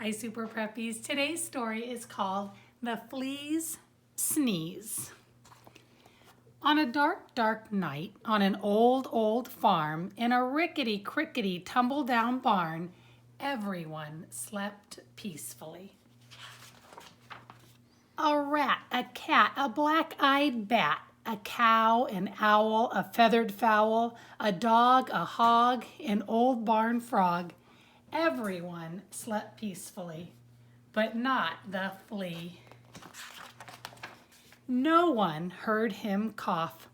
Hi, Super Preppies. Today's story is called The Flea's Sneeze. On a dark, dark night, on an old, old farm, in a rickety-crickety, tumble-down barn, everyone slept peacefully. A rat, a cat, a black-eyed bat, a cow, an owl, a feathered fowl, a dog, a hog, an old barn frog. Everyone slept peacefully, but not the flea. No one heard him cough.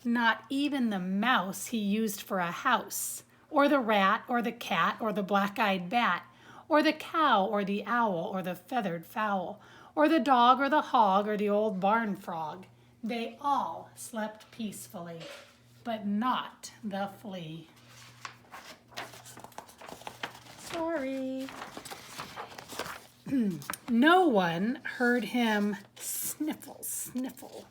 Not even the mouse he used for a house, or the rat, or the cat, or the black-eyed bat, or the cow, or the owl, or the feathered fowl, or the dog, or the hog, or the old barn frog. They all slept peacefully, but not the flea. Sorry. No one heard him sniffle, sniffle.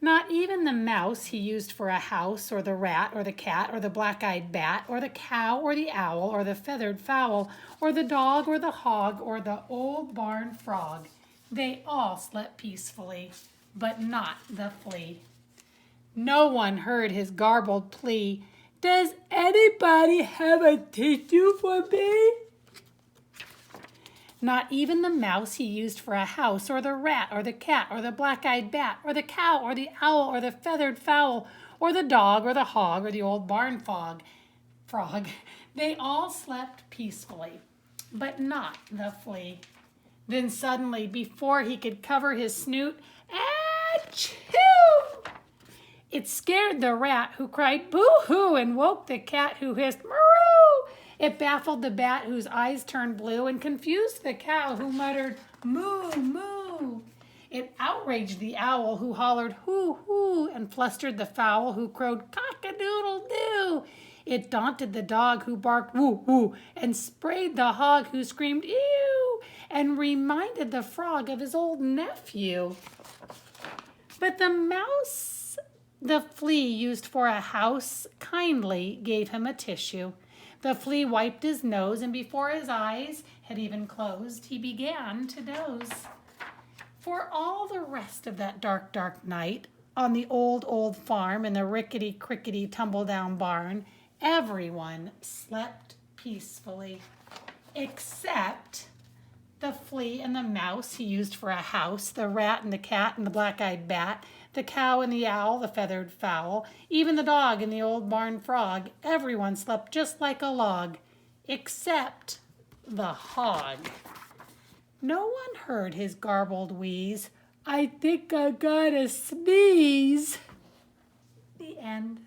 Not even the mouse he used for a house, or the rat, or the cat, or the black-eyed bat, or the cow, or the owl, or the feathered fowl, or the dog, or the hog, or the old barn frog. They all slept peacefully, but not the flea. No one heard his garbled plea, "Does anybody have a tissue for me?" Not even the mouse he used for a house, or the rat, or the cat, or the black-eyed bat, or the cow, or the owl, or the feathered fowl, or the dog, or the hog, or the old barn frog. They all slept peacefully, but not the flea. Then suddenly, before he could cover his snoot, achoo! It scared the rat, who cried boo-hoo, and woke the cat, who hissed moo. It baffled the bat, whose eyes turned blue, and confused the cow, who muttered moo, moo. It outraged the owl, who hollered hoo, hoo, and flustered the fowl, who crowed cock-a-doodle-doo. It daunted the dog, who barked woo, woo, and sprayed the hog, who screamed ew, and reminded the frog of his old nephew. But the mouse the flea used for a house kindly gave him a tissue. The flea wiped his nose, and before his eyes had even closed, he began to doze. For all the rest of that dark, dark night, on the old, old farm in the rickety-crickety, tumble-down barn, everyone slept peacefully, except the flea and the mouse he used for a house, the rat and the cat and the black-eyed bat, the cow and the owl, the feathered fowl, even the dog and the old barn frog. Everyone slept just like a log, except the hog. No one heard his garbled wheeze, "I think I gotta sneeze." The end.